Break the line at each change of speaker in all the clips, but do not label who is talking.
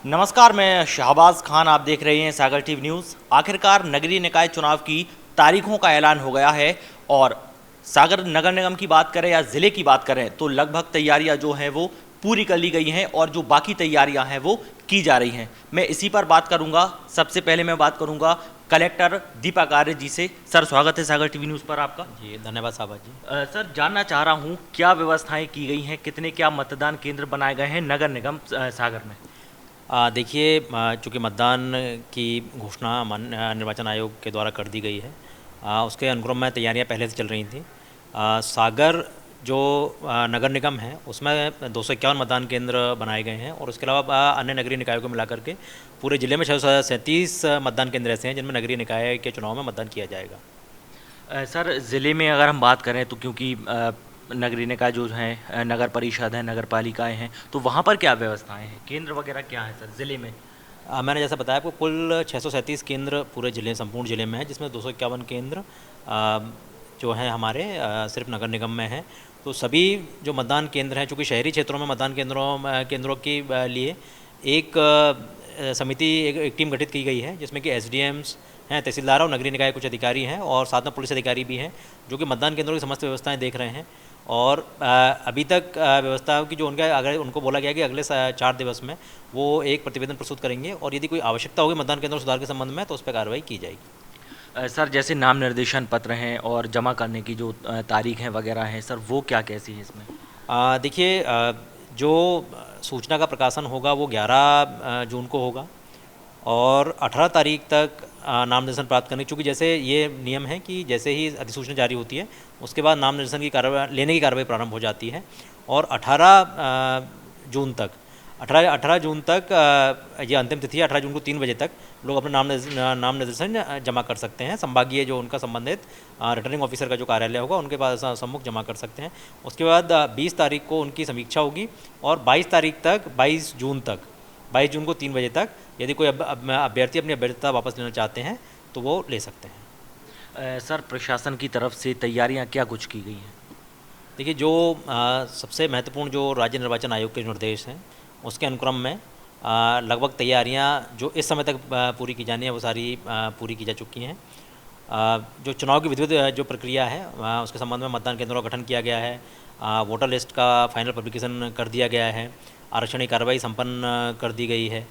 नमस्कार, मैं शहबाज खान। आप देख रहे हैं सागर टीवी न्यूज़। आखिरकार नगरीय निकाय चुनाव की तारीखों का ऐलान हो गया है और सागर नगर निगम की बात करें या ज़िले की बात करें तो लगभग तैयारियां जो हैं वो पूरी कर ली गई हैं और जो बाकी तैयारियां हैं वो की जा रही हैं। मैं इसी पर बात करूंगा। सबसे पहले मैं बात करूंगा कलेक्टर दीपक आर्य जी से। सर, स्वागत है सागर टीवी न्यूज़ पर आपका।
जी धन्यवाद साहब जी।
सर, जानना चाह रहा हूँ क्या व्यवस्थाएं की गई हैं, कितने क्या मतदान केंद्र बनाए गए हैं नगर निगम सागर में।
देखिए, चूँकि मतदान की घोषणा निर्वाचन आयोग के द्वारा कर दी गई है, उसके अनुक्रम में तैयारियां पहले से चल रही थी। सागर जो नगर निगम है उसमें 251 मतदान केंद्र बनाए गए हैं और उसके अलावा अन्य नगरीय निकायों को मिलाकर के पूरे ज़िले में 637 मतदान केंद्र ऐसे हैं जिनमें नगरीय निकाय के चुनाव में मतदान किया जाएगा।
सर, ज़िले में अगर हम बात करें तो क्योंकि नगरीय निकाय जो हैं, नगर परिषद है, नगर पालिकाएँ हैं, तो वहाँ पर क्या व्यवस्थाएं हैं, केंद्र वगैरह क्या है सर ज़िले में।
मैंने जैसा बताया आपको, कुल 637 केंद्र पूरे ज़िले संपूर्ण ज़िले में है, जिसमें 251 केंद्र जो हैं हमारे सिर्फ नगर निगम में हैं। तो सभी जो मतदान केंद्र हैं, चूँकि शहरी क्षेत्रों में मतदान केंद्रों के लिए एक समिति, एक टीम गठित की गई है, जिसमें कि एसडीएम्स हैं, तहसीलदार और नगरीय निकाय कुछ अधिकारी हैं और साथ में पुलिस अधिकारी भी हैं, जो कि मतदान केंद्रों की समस्त व्यवस्थाएं देख रहे हैं। और अभी तक व्यवस्थाओं की जो अगर उनको बोला गया कि अगले 4 दिवस में वो एक प्रतिवेदन प्रस्तुत करेंगे और यदि कोई आवश्यकता होगी मतदान केंद्र सुधार के संबंध में तो उस पर कार्रवाई की जाएगी।
सर, जैसे नाम निर्देशन पत्र हैं और जमा करने की जो तारीख हैं वगैरह हैं सर, वो क्या कैसी है इसमें।
देखिए, जो सूचना का प्रकाशन होगा वो 11 जून को होगा और 18 तारीख तक नाम निर्देशन प्राप्त करने, चूँकि जैसे ये नियम है कि जैसे ही अधिसूचना जारी होती है उसके बाद नाम निर्देशन की कार्रवाई लेने की कार्रवाई प्रारंभ हो जाती है और 18 जून तक ये अंतिम तिथि है। 18 जून को 3 बजे तक लोग अपना नाम निर्देशन जमा कर सकते हैं। संभागीय जो उनका संबंधित रिटर्निंग ऑफिसर का जो कार्यालय होगा उनके पास सम्मुख जमा कर सकते हैं। उसके बाद 20 तारीख को उनकी समीक्षा होगी और 22 तारीख तक 22 जून को 3 बजे तक यदि कोई अभ्यर्थी अपनी अभ्यर्थता वापस लेना चाहते हैं तो वो ले सकते हैं।
सर, प्रशासन की तरफ से तैयारियां क्या कुछ की गई हैं।
देखिए, जो सबसे महत्वपूर्ण जो राज्य निर्वाचन आयोग के निर्देश हैं उसके अनुक्रम में लगभग तैयारियां जो इस समय तक पूरी की जानी है वो सारी पूरी की जा चुकी हैं। जो चुनाव की विधिवत जो प्रक्रिया है उसके संबंध में मतदान केंद्रों का गठन किया गया है, वोटर लिस्ट का फाइनल पब्लिकेशन कर दिया गया है, आरक्षण की कार्रवाई संपन्न कर दी गई है।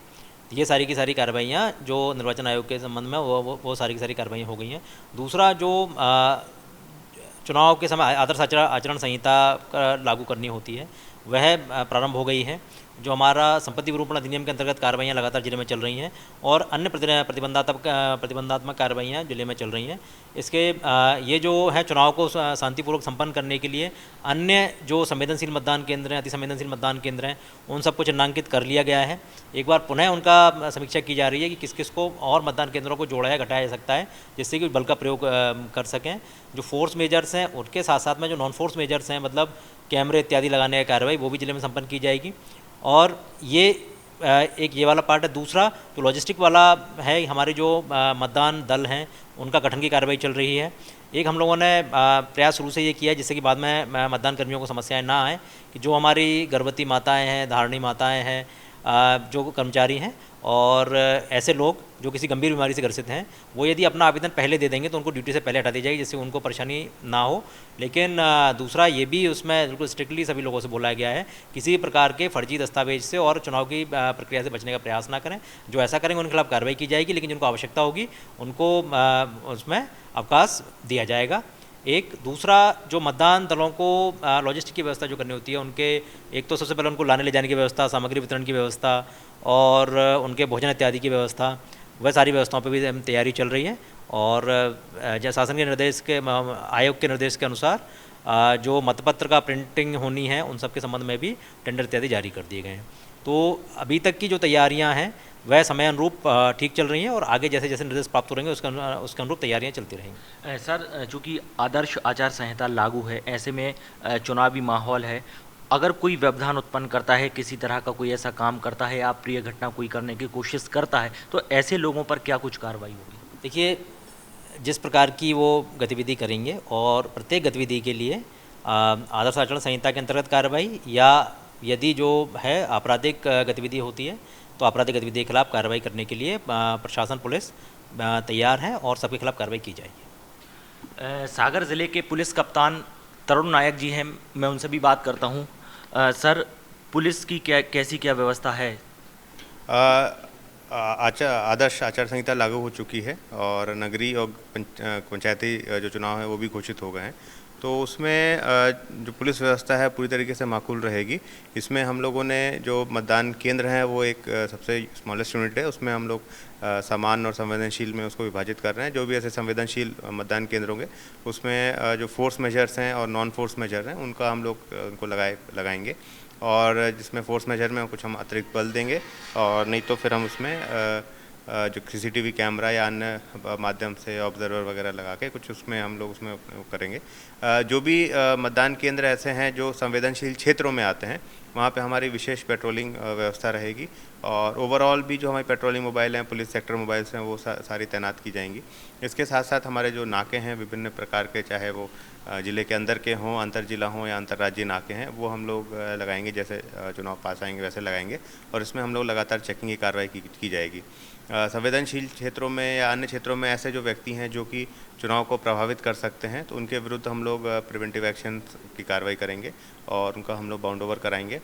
ये सारी की सारी कार्रवाइयाँ जो निर्वाचन आयोग के संबंध में वो सारी की सारी कार्रवाइयाँ हो गई हैं। दूसरा, जो चुनाव के समय आदर्श आचरण संहिता लागू करनी होती है वह प्रारंभ हो गई है। जो हमारा संपत्ति विरूपण अधिनियम के अंतर्गत कार्रवाइयाँ लगातार जिले में चल रही हैं और अन्य प्रतिबंधात्मक कार्रवाइयाँ जिले में चल रही हैं। इसके ये जो है चुनाव को शांतिपूर्वक संपन्न करने के लिए अन्य जो संवेदनशील मतदान केंद्र हैं, अति संवेदनशील मतदान केंद्र हैं, उन सबको चिन्हांकित कर लिया गया है। एक बार पुनः उनका समीक्षा की जा रही है कि किस किस को और मतदान केंद्रों को जोड़ा या घटाया जा सकता है जिससे कि बल का प्रयोग कर सकें। जो फोर्स मेजर्स हैं उनके साथ साथ में जो नॉन फोर्स मेजर्स हैं, मतलब कैमरे इत्यादि लगाने की कार्रवाई, वो भी जिले में संपन्न की जाएगी। और ये एक ये वाला पार्ट है। दूसरा जो लॉजिस्टिक वाला है, हमारे जो मतदान दल हैं उनका गठन की कार्रवाई चल रही है। एक हम लोगों ने प्रयास शुरू से ये किया है जिससे कि बाद में मतदान कर्मियों को समस्याएं ना आए, कि जो हमारी गर्भवती माताएं हैं, धारणी माताएं हैं, जो कर्मचारी हैं और ऐसे लोग जो किसी गंभीर बीमारी से ग्रसित हैं, वो यदि अपना आवेदन पहले दे देंगे तो उनको ड्यूटी से पहले हटा दी जाएगी जिससे उनको परेशानी ना हो। लेकिन दूसरा ये भी उसमें बिल्कुल स्ट्रिक्टली सभी लोगों से बोला गया है किसी प्रकार के फर्जी दस्तावेज से और चुनाव की प्रक्रिया से बचने का प्रयास ना करें। जो ऐसा करेंगे उनके खिलाफ कार्रवाई की जाएगी, लेकिन जिनको आवश्यकता होगी उनको उसमें अवकाश दिया जाएगा। एक दूसरा, जो मतदान दलों को लॉजिस्टिक की व्यवस्था जो करनी होती है, उनके एक तो सबसे पहले उनको लाने ले जाने की व्यवस्था, सामग्री वितरण की व्यवस्था और उनके भोजन इत्यादि की व्यवस्था, वह सारी व्यवस्थाओं पर भी तैयारी चल रही है। और शासन के निर्देश के, आयोग के निर्देश के अनुसार जो मतपत्र का प्रिंटिंग होनी है उन सब के संबंध में भी टेंडर इत्यादि जारी कर दिए गए हैं। तो अभी तक की जो तैयारियां हैं वह समय अनुरूप ठीक चल रही हैं और आगे जैसे जैसे निर्देश प्राप्त हो रहेंगे उसके अनुरूप तैयारियां चलती रहेंगी।
सर, चूँकि आदर्श आचार संहिता लागू है, ऐसे में चुनावी माहौल है, अगर कोई व्यवधान उत्पन्न करता है, किसी तरह का कोई ऐसा काम करता है या अप्रिय घटना कोई करने की कोशिश करता है, तो ऐसे लोगों पर क्या कुछ कार्रवाई होगी।
देखिए, जिस प्रकार की वो गतिविधि करेंगे और प्रत्येक गतिविधि के लिए आदर्श आचरण संहिता के अंतर्गत कार्रवाई, या यदि जो है आपराधिक गतिविधि होती है तो आपराधिक गतिविधि के खिलाफ कार्रवाई करने के लिए प्रशासन पुलिस तैयार है और सबके खिलाफ कार्रवाई की जाएगी।
सागर ज़िले के पुलिस कप्तान तरुण नायक जी हैं, मैं उनसे भी बात करता हूं। सर, पुलिस की कैसी व्यवस्था है?
आदर्श आचार संहिता लागू हो चुकी है और नगरीय और पंचायती जो चुनाव है वो भी घोषित हो गए हैं, तो उसमें जो पुलिस व्यवस्था है पूरी तरीके से माकूल रहेगी। इसमें हम लोगों ने जो मतदान केंद्र है वो एक सबसे स्मॉलेस्ट यूनिट है, उसमें हम लोग सामान्य और संवेदनशील में उसको विभाजित कर रहे हैं। जो भी ऐसे संवेदनशील मतदान केंद्र होंगे उसमें जो फोर्स मेजर्स हैं और नॉन फोर्स मेजर हैं उनका हम लोग उनको लगाएंगे, और जिसमें फोर्स मेजर में कुछ हम अतिरिक्त बल देंगे, और नहीं तो फिर हम उसमें जो CCTV कैमरा या अन्य माध्यम से ऑब्जर्वर वगैरह लगा के कुछ उसमें हम लोग उसमें करेंगे। जो भी मतदान केंद्र ऐसे हैं जो संवेदनशील क्षेत्रों में आते हैं वहाँ पे हमारी विशेष पेट्रोलिंग व्यवस्था रहेगी, और ओवरऑल भी जो हमारी पेट्रोलिंग मोबाइल हैं, पुलिस सेक्टर मोबाइल्स हैं, वो सारी तैनात की जाएंगी। इसके साथ साथ हमारे जो नाके हैं विभिन्न प्रकार के, चाहे वो ज़िले के अंदर के हों, अंतर जिला हों या अंतर्राज्यीय नाके हैं, वो हम लोग लगाएंगे। जैसे चुनाव पास आएंगे वैसे लगाएंगे, और इसमें हम लोग लगातार चेकिंग की कार्रवाई की जाएगी। संवेदनशील क्षेत्रों में या अन्य क्षेत्रों में ऐसे जो व्यक्ति हैं जो कि चुनाव को प्रभावित कर सकते हैं, तो उनके विरुद्ध हम लोग प्रिवेंटिव एक्शन की कार्रवाई करेंगे और उनका हम लोग बाउंड ओवर कराएंगे,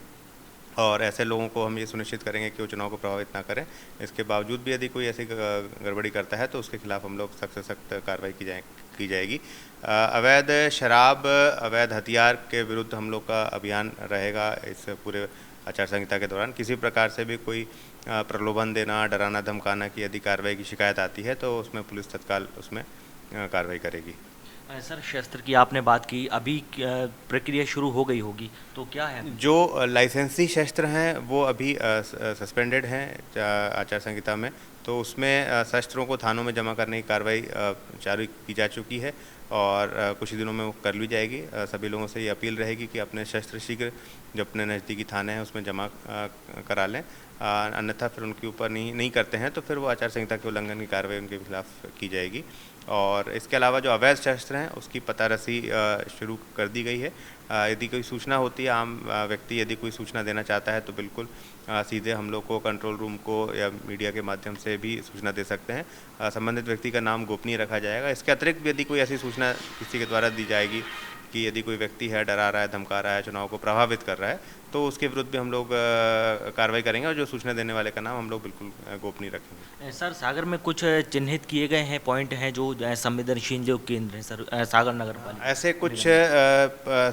और ऐसे लोगों को हम ये सुनिश्चित करेंगे कि वो चुनाव को प्रभावित ना करें। इसके बावजूद भी यदि कोई ऐसी गड़बड़ी करता है तो उसके खिलाफ हम लोग सख्त से सख्त कार्रवाई की जाएगी। अवैध शराब, अवैध हथियार के विरुद्ध हम लोग का अभियान रहेगा। इस पूरे आचार संहिता के दौरान किसी प्रकार से भी कोई प्रलोभन देना, डराना, धमकाना की यदि कार्रवाई की शिकायत आती है तो उसमें पुलिस तत्काल उसमें कार्रवाई करेगी।
सर, शस्त्र की आपने बात की, अभी प्रक्रिया शुरू हो गई होगी, तो क्या है?
जो लाइसेंसी शस्त्र हैं वो अभी सस्पेंडेड हैं आचार संहिता में, तो उसमें शस्त्रों को थानों में जमा करने की कार्रवाई चालू की जा चुकी है और कुछ ही दिनों में वो कर ली जाएगी। सभी लोगों से ये अपील रहेगी कि अपने शस्त्र शीघ्र जो अपने नज़दीकी थाने हैं उसमें जमा करा लें, अन्यथा फिर उनके ऊपर नहीं करते हैं तो फिर वो आचार संहिता के उल्लंघन की कार्रवाई उनके खिलाफ की जाएगी। और इसके अलावा जो अवैध शस्त्र हैं उसकी पतारसी शुरू कर दी गई है। यदि कोई सूचना होती है, आम व्यक्ति यदि कोई सूचना देना चाहता है तो बिल्कुल सीधे हम लोग को कंट्रोल रूम को या मीडिया के माध्यम से भी सूचना दे सकते हैं। संबंधित व्यक्ति का नाम गोपनीय रखा जाएगा। इसके अतिरिक्त यदि कोई ऐसी सूचना किसी के द्वारा दी जाएगी कि यदि कोई व्यक्ति है, डरा रहा है, धमका रहा है, चुनाव को प्रभावित कर रहा है, तो उसके विरुद्ध भी हम लोग कार्रवाई करेंगे, और जो सूचना देने वाले का नाम हम लोग बिल्कुल गोपनीय रखेंगे।
सर, सागर में कुछ चिन्हित किए गए हैं पॉइंट हैं जो संवेदनशील जो केंद्र हैं सर, सागर नगर पालिका
ऐसे कुछ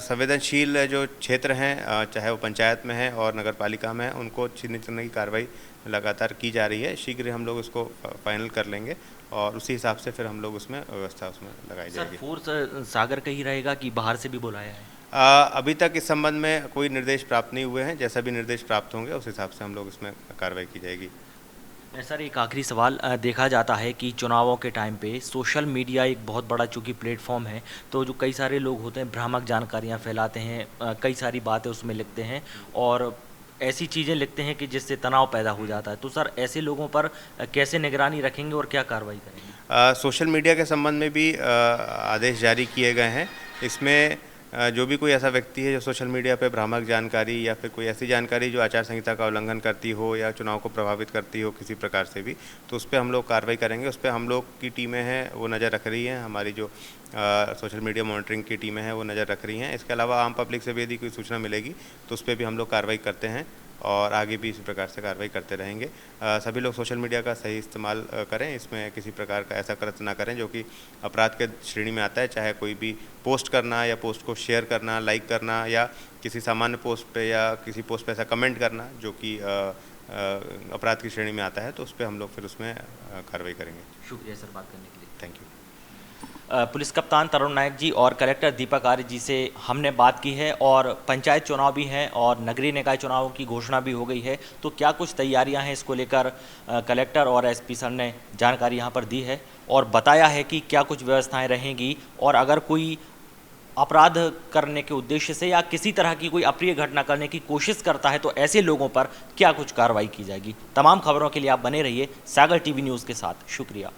संवेदनशील जो क्षेत्र हैं, चाहे वो पंचायत में है और नगर पालिका में है, उनको चिन्हित करने की कार्रवाई लगातार की जा रही है। शीघ्र हम लोग उसको फाइनल कर लेंगे और उसी हिसाब से फिर हम लोग उसमें व्यवस्था उसमें लगाई जाएगी।
फोर्स सागर का ही रहेगा कि बाहर से भी बुलाया है?
अभी तक इस संबंध में कोई निर्देश प्राप्त नहीं हुए हैं। जैसा भी निर्देश प्राप्त होंगे उस हिसाब से हम लोग इसमें कार्रवाई की जाएगी।
सर, एक आखिरी सवाल, देखा जाता है कि चुनावों के टाइम पे सोशल मीडिया एक बहुत बड़ा चूँकि प्लेटफॉर्म है, तो जो कई सारे लोग होते हैं भ्रामक जानकारियाँ फैलाते हैं, कई सारी बातें उसमें लिखते हैं और ऐसी चीज़ें लिखते हैं कि जिससे तनाव पैदा हो जाता है। तो सर, ऐसे लोगों पर कैसे निगरानी रखेंगे और क्या कार्रवाई करेंगे?
सोशल मीडिया के संबंध में भी आदेश जारी किए गए हैं। इसमें जो भी कोई ऐसा व्यक्ति है जो सोशल मीडिया पे भ्रामक जानकारी या फिर कोई ऐसी जानकारी जो आचार संहिता का उल्लंघन करती हो या चुनाव को प्रभावित करती हो किसी प्रकार से भी, तो उस पर हम लोग कार्रवाई करेंगे। उस पर हम लोग की टीमें हैं वो नज़र रख रही हैं, हमारी जो सोशल मीडिया मॉनिटरिंग की टीमें हैं वो नज़र रख रही हैं। इसके अलावा आम पब्लिक से भी यदि कोई सूचना मिलेगी तो उस पर भी हम लोग कार्रवाई करते हैं और आगे भी इसी प्रकार से कार्रवाई करते रहेंगे। सभी लोग सोशल मीडिया का सही इस्तेमाल करें, इसमें किसी प्रकार का ऐसा कृत्य ना करें जो कि अपराध के श्रेणी में आता है, चाहे कोई भी पोस्ट करना या पोस्ट को शेयर करना, लाइक करना या किसी सामान्य पोस्ट पे या किसी पोस्ट पे ऐसा कमेंट करना जो कि अपराध की श्रेणी में आता है, तो उस पर हम लोग फिर उसमें कार्रवाई करेंगे।
शुक्रिया सर बात करने के लिए।
Thank you.
पुलिस कप्तान तरुण नायक जी और कलेक्टर दीपक आर्य जी से हमने बात की है, और पंचायत चुनाव भी हैं और नगरीय निकाय चुनावों की घोषणा भी हो गई है, तो क्या कुछ तैयारियां हैं इसको लेकर कलेक्टर और एसपी सर ने जानकारी यहां पर दी है और बताया है कि क्या कुछ व्यवस्थाएं रहेंगी, और अगर कोई अपराध करने के उद्देश्य से या किसी तरह की कोई अप्रिय घटना करने की कोशिश करता है तो ऐसे लोगों पर क्या कुछ कार्रवाई की जाएगी। तमाम खबरों के लिए आप बने रहिए सागर टीवी न्यूज़ के साथ। शुक्रिया।